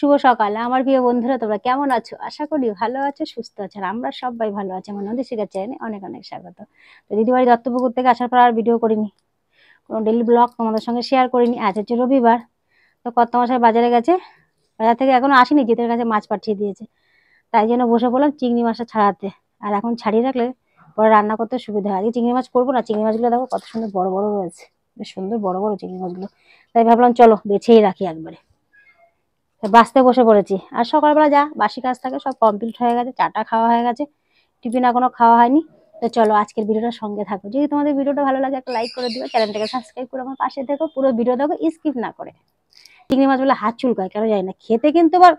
শুভ সকাল আমার প্রিয় বন্ধুরা, তোমরা কেমন আছো? আশা করি ভালো আছো, সুস্থ আছো। আর আমরা সবাই ভালো আছি। আমার নদী শিকার চ্যানেলে অনেক অনেক স্বাগত। তো দিদিবাড়ি দত্তপুকুর থেকে আসার পর আর ভিডিও করিনি, কোনো ডেলি ব্লগ তোমাদের সঙ্গে শেয়ার করিনি। আজ হচ্ছে রবিবার, তো কর্তামশাই বাজারে গেছে, বাজার থেকে এখনো আসেনি, জিতের কাছে মাছ পাঠিয়ে দিয়েছে। তাই জন্য বসে পড়লাম চিংড়ি মাছটা ছাড়াতে। আর এখন ছাড়িয়ে রাখলে পরে রান্না করতে সুবিধা হয়। আজকে চিংড়ি মাছ করবো না, চিংড়ি মাছগুলো দেখো কত সুন্দর বড় বড় রয়েছে, বেশ সুন্দর বড় বড় চিংড়ি মাছগুলো। তাই ভাবলাম চলো বেছেই রাখি একবারে। বাঁচতে বসে পড়েছি। আর সকালবেলা যা বাসি কাজ থাকে সব কমপ্লিট হয়ে গেছে, চাটা খাওয়া হয়ে গেছে, টিফিন এখনো খাওয়া হয়নি। তো চলো আজকের ভিডিওটার সঙ্গে থাকো। যদি তোমাদের ভিডিওটা ভালো লাগে একটা লাইক করে দিও, চ্যানেলটাকে সাবস্ক্রাইব করে আমার পাশে দেখো, পুরো ভিডিও দেখো, স্কিপ না করে। চিংড়ি মাছ বলে হাত চুলকায়, কেন যায় না, খেতে কিন্তু আবার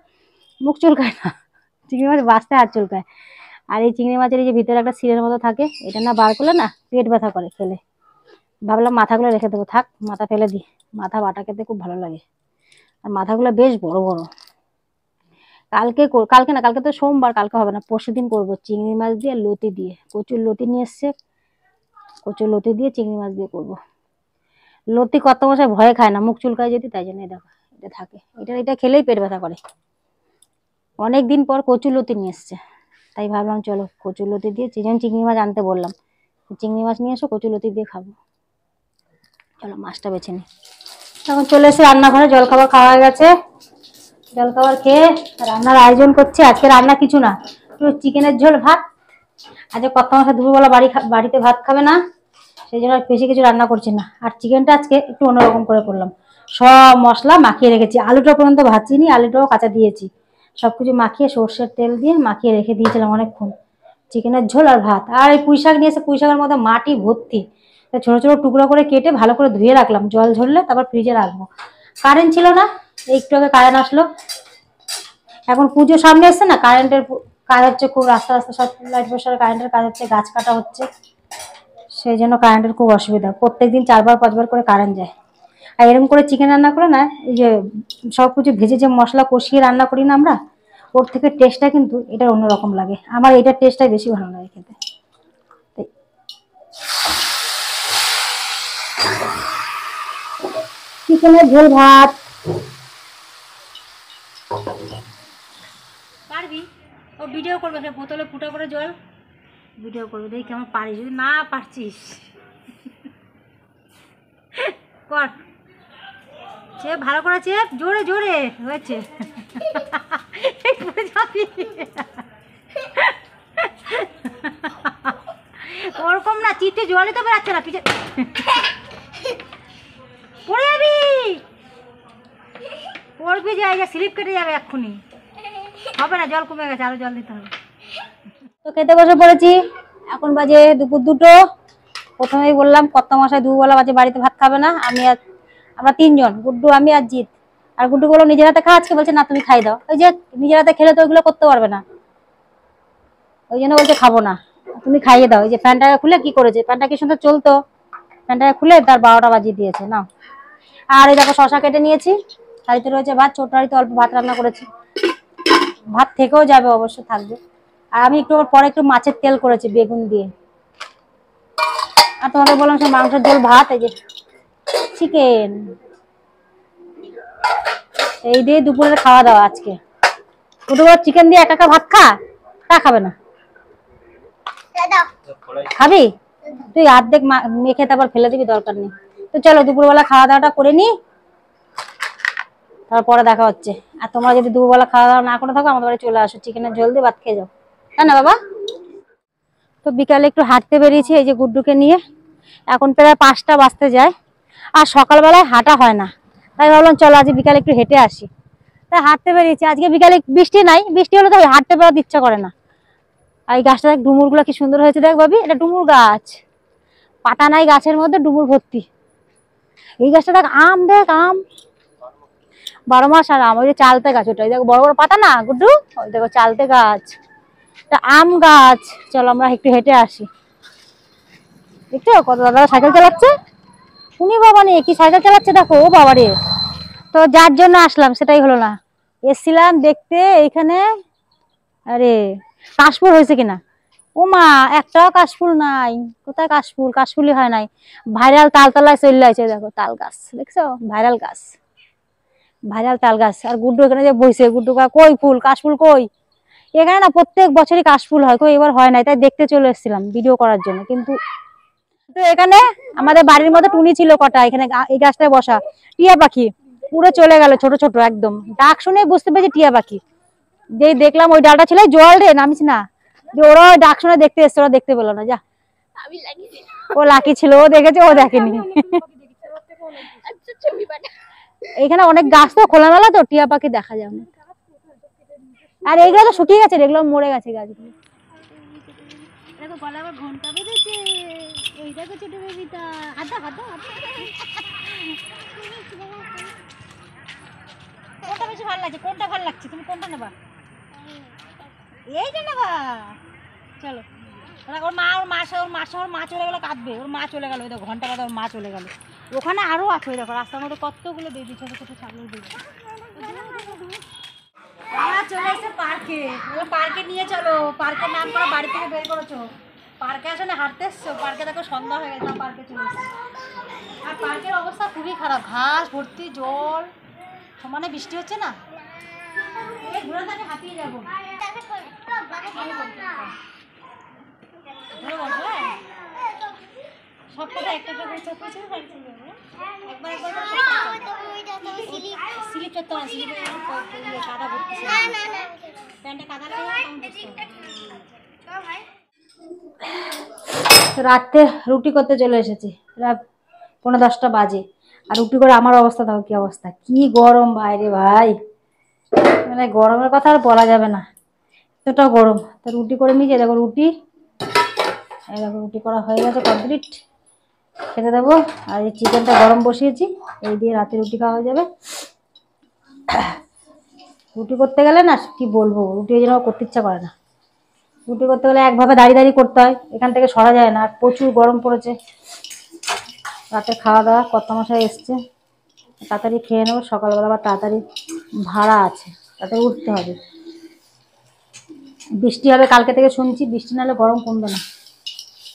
মুখ চুলকায় না, চিংড়ি মাছ বাঁচতে হাত চুলকায়। আর এই চিংড়ি মাছের এই যে ভিতরে একটা সিলের মতো থাকে, এটা না বার করলে না পেট ব্যথা করে খেলে। ভাবলাম মাথাগুলো রেখে দেবো, থাক মাথা ফেলে দিই, মাথা বাটা খেতে খুব ভালো লাগে। আর মাথাগুলো বেশ বড় বড়। কালকে না, কালকে তো সোমবার, কালকে হবে না, পরশুদিন করবো চিংড়ি মাছ দিয়ে লতি দিয়ে। কচুর লতি নিয়ে এসছে, কচুর লতি দিয়ে চিংড়ি মাছ দিয়ে করবো। লতি কত মশাই ভয়ে খায় না, মুখ চুলকায় যদি, তাই জন্য দেখো এটা থাকে, এটা খেলেই পেট ব্যথা করে। অনেকদিন পর কচুর লতি নিয়ে এসছে, তাই ভাবলাম চলো কচুর লতি দিয়ে চিংড়ি মাছ আনতে বললাম, চিংড়ি মাছ নিয়ে এসো, কচুর লতি দিয়ে খাবো। চলো মাছটা বেছে নি। তখন চলে এসে রান্নাঘরে, জলখাবার খাওয়া হয়ে গেছে, জলখাবার খেয়ে রান্নার আয়োজন করছে। আজকে রান্না কিছু না, একটু চিকেনের ঝোল ভাত। আজকে কত মাসে দুপুরবেলা বাড়িতে ভাত খাবে না, সেই জন্য বেশি কিছু রান্না করছি না। আর চিকেনটা আজকে একটু অন্যরকম করে করলাম, সব মশলা মাখিয়ে রেখেছি, আলুটা পর্যন্ত ভাজিনি, আলুটাও কাঁচা দিয়েছি, সবকিছু মাখিয়ে সর্ষের তেল দিয়ে মাখিয়ে রেখে দিয়েছিলাম অনেকক্ষণ। চিকেনের ঝোল আর ভাত। আর এই পুঁই শাক নিয়েছে, পুঁই শাকের মধ্যে মাটি ভর্তি, ছোট ছোট টুকরো করে কেটে ভালো করে ধুয়ে রাখলাম, জল ঝরলে তারপর ফ্রিজে রাখবো। কারেন্ট ছিল না, একটু আগে কারেন্ট আসলো। এখন পুজো সামনে এসছে না, কারেন্টের কাজ হচ্ছে খুব, রাস্তা রাস্তা সব লাইট বসার কারেন্টের কাজ হচ্ছে, গাছ কাটা হচ্ছে, সেই জন্য কারেন্টের খুব অসুবিধা। প্রত্যেকদিন 4-5 করে কারেন্ট যায়। আর এরকম করে চিকেন রান্না করে না, এই যে সব কিছু ভেজে যে মশলা কষিয়ে রান্না করি না আমরা, ওর থেকে টেস্টটা কিন্তু এটা অন্যরকম লাগে। আমার এটার টেস্টটাই বেশি ভালো লাগে খেতে। চিকেনের ঝোল ভাত। পারবি? ও ভিডিও করবে, সে বোতলে ফুটা করে জল ভিডিও করবে, দেখি কেমন পারিস। যদি না পারছিস কর, চেপ ভালো করে, চেপ জোরে জোরে, হয়েছে ওরকম না, চিটে জলই তো বেরাচ্ছে না, পিঠে পড়ে যাবি, পড়বি, যাই যা স্লিপ কেটে যাবে এক্ষুনি, হবে না, জল কমে গেছে, আরো জল দিতে হবে। তো খেতে বসে পড়েছি, এখন বাজে দুপুর 2টো। প্রথমেই বললাম কর্তামশাই দুপুরবেলা বাজে বাড়িতে ভাত খাবে না, আমরা 3জন, গুড্ডু, আমি আর জিৎ। আর গুড্ডু বললো নিজের হাতে খা, আজকে বলছে না তুমি খাই দাও। ওই যে নিজের হাতে খেলে তো ওইগুলো করতে পারবে না, ওই জন্য বলছে খাবো না, তুমি খাইয়ে দাও। এই যে ফ্যানটাকে খুলে কি করেছে, ফ্যানটা কি সুন্দর চলতো, ফ্যানটাকে খুলে তার 12টা বাজিয়ে দিয়েছে না। আর এই দেখো শশা কেটে নিয়েছি, হাঁড়িতে রয়েছে ভাত, ছোট হাঁড়িতে অল্প ভাত রান্না করেছি, ভাত থেকেও যাবে, অবশ্য থাকবে। আর আমি একটু পরে একটু মাছের তেল করেছি বেগুন দিয়ে। আর তোমাদের বললাম সে মাংসের ঝোল ভাত, এই যে চিকেন, এই দিয়ে দুপুরের খাওয়া দাওয়া আজকে। দুটো চিকেন দিয়ে একা একা ভাত খা, তা খাবে না, খাবি তুই অর্ধেক মেখে তারপর ফেলে দিবি, দরকার নেই। তো চলো দুপুরবেলা খাওয়া দাওয়াটা করে নি, তারপরে দেখা হচ্ছে। আর তোমরা যদি দুপুরবেলা খাওয়া দাওয়া না করে থাকো, আমাদের বাড়ি চলে আসো, চিকেনের ঝোল দিয়ে ভাত খেয়ে যাও, তাই না বাবা? তো বিকালে একটু হাঁটতে বেরিয়েছি এই যে গুড্ডুকে নিয়ে, এখন প্রায় 5টা বাজতে যায়। আর সকালবেলায় হাঁটা হয় না, তাই ভাবলাম চলো আজ বিকালে একটু হেঁটে আসি, তাই হাঁটতে বেরিয়েছি। আজকে বিকালে বৃষ্টি নাই, বৃষ্টি হলে তো হাঁটতে বেরোতে ইচ্ছা করে না। আর এই গাছটা দেখ, ডুমুর গুলা কি সুন্দর হয়েছে, দেখ ভাবি, এটা ডুমুর গাছ, পাতা নাই গাছের মধ্যে, ডুমুর ভর্তি। এই গাছটা দেখ, আম, দেখ আম, 12 মাস আর আম। ওই যে চালতে গাছ, ওটাই দেখো বড় বড় পাতা না গুড্ডু, ওই দেখো চালতে গাছ, আম গাছ। চলো আমরা একটু হেঁটে আসি। দেখছো কত দাদা সাইকেল চালাচ্ছে, উনি বাবা নিয়ে কি সাইকেল চালাচ্ছে দেখো, ও বাবা রে। তো যার জন্য আসলাম সেটাই হলো না, এসছিলাম দেখতে এইখানে, আরে কাশফুল হয়েছে কিনা। ও মা, একটাও কাশফুল নাই, কোথায় কাশফুল, কাশফুলই হয় নাই। ভাইরাল তালতলায় চলে আছে, দেখো তাল গাছ, দেখছো ভাইরাল গাছ, ভাইরাল তাল গাছ। আর গুড্ডু এখানে যে বইছে, গুড্ডু কই ফুল, কাশফুল কই? এখানে না প্রত্যেক বছরই কাশফুল হয়, কই এবার হয় নাই, তাই দেখতে চলে এসেছিলাম ভিডিও করার জন্য। কিন্তু তো এখানে আমাদের বাড়ির মধ্যে টুনি ছিল কটা, এখানে এই গাছটায় বসা টিয়া পাখি পুরো চলে গেল, ছোট ছোট একদম। ডাক শুনে বুঝতে পেরেছি টিয়া পাখি। যেই দেখলাম ওই ডালটা ছিল, জল রে নামিস না, যে ওরা ওই ডাক শুনে দেখতে এসছে, ওরা দেখতে পেলো না। যা, ও লাকি ছিল, ও দেখেছে, ও দেখেনি। এখানে অনেক গাছ তো খোলামেলা, তো টিয়া পাখি দেখা যায় না। আর এইগুলো তো শুকিয়ে গেছে, এগুলো মরে গেছে গাছগুলো। দেখো গলা আবার ঘন্টা বেঁধেছে, ওই দেখো ছোট বেবিটা। হাঁটো হাঁটো হাঁটো। কোনটা বেশি ভালো লাগছে, কোনটা ভালো লাগছে, তুমি কোনটা নেবা? এইটা নেবা? চলো। ওর মা, ওর মা ওর মা চলে গেল, কাঁদবে, ওর মা চলে গেল, ওই দেখো ঘন্টা বাঁধা ওর মা চলে গেল। ওখানে আরো আছে, ওই দেখো রাস্তার মধ্যে কতগুলো বেবি, ছোট ছোট ছাগল বেবি। আমরা চলে এসে পার্কে, পার্কে নিয়ে চলো, পার্কের নাম করে বাড়ি থেকে বের করেছো। পার্কে আসলে হাঁটতে এসছো, পার্কে দেখো সন্ধ্যা হয়ে গেছে, পার্কে চলে এসেছো। আর পার্কের অবস্থা খুবই খারাপ, ঘাস ভর্তি, জল, সমানে বৃষ্টি হচ্ছে না। এই ঘুরে থাকে, হাঁপিয়ে যাবো। সব কথা একটা একটা করে চাপ আছে, একবার একবার স্লিপ করতে হয়, স্লিপ কাদা ভর্তি, প্যান্টে কাদা লাগে। রাতে রুটি করতে চলে এসেছি, রাত 9:30 বাজে। আর রুটি করে আমার অবস্থা দেখো কি অবস্থা, কি গরম বাইরে ভাই, মানে গরমের কথা আর বলা যাবে না, এতটা গরম। তো রুটি করে নিয়েছি, দেখো রুটি, এই দেখো রুটি করা হয়ে গেছে কমপ্লিট, খেতে দেবো। আর এই চিকেনটা গরম বসিয়েছি, এই দিয়ে রাতে রুটি খাওয়া হয়ে যাবে। রুটি করতে গেলে না কি বলবো, রুটি এই জন্য করতে ইচ্ছা করে না। রুটি করতে গেলে একভাবে দাঁড়িয়ে দাঁড়িয়ে করতে হয়, এখান থেকে সরা যায় না, আর প্রচুর গরম পড়েছে। রাতে খাওয়া দাওয়া, কর্তামশাই এসছে, তাড়াতাড়ি খেয়ে নেবো, সকালবেলা আবার তাড়াতাড়ি ভাড়া আছে, তাড়াতাড়ি উঠতে হবে। বৃষ্টি হবে কালকে থেকে শুনছি, বৃষ্টি নাহলে গরম কমবে না,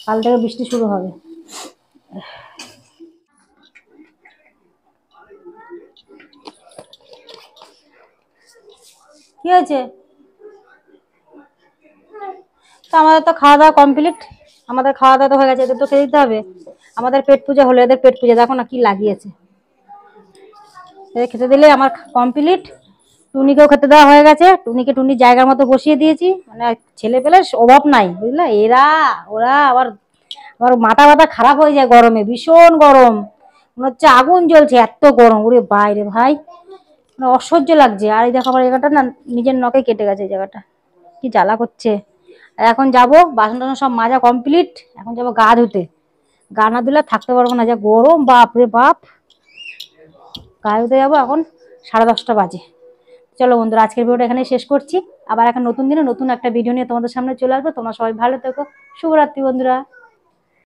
কাল থেকে বৃষ্টি শুরু হবে। কি হয়েছে? তো আমাদের তো খাওয়া দাওয়া কমপ্লিট, আমাদের খাওয়া দাওয়া তো হয়ে গেছে, এদের তো খেয়ে দিতে হবে। আমাদের পেট পূজা হলো, এদের পেট পূজা দেখো না কি লাগিয়েছে, এদের খেতে দিলে আমার কমপ্লিট। টুনিকেও খেতে দেওয়া হয়ে গেছে, টুনিকে টুনির জায়গার মতো বসিয়ে দিয়েছি, মানে ছেলে পেলে অভাব নাই বুঝলে। ওরা আবার আবার মাথা ব্যথা খারাপ হয়ে যায় গরমে, ভীষণ গরম, মনে হচ্ছে আগুন জ্বলছে, এত গরম, ওরে বাইরে ভাই, মানে অসহ্য লাগছে। আর এই দেখো আমার জায়গাটা না নিজের নখে কেটে গেছে, এই জায়গাটা কি জ্বালা করছে। আর এখন যাবো, বাসন টাসন সব মাজা কমপ্লিট, এখন যাবো গা ধুতে। গা না ধুলে থাকতে পারবো না, যা গরম, বাপ রে বাপ। গা ধুতে যাবো, এখন 10:30 বাজে। চলো বন্ধুরা, আজকের ভিডিওটা এখানে শেষ করছি। আবার একটা নতুন দিনে নতুন একটা ভিডিও নিয়ে তোমাদের সামনে চলে আসবো। তোমরা সবাই ভালো থেকো, শুভরাত্রি বন্ধুরা।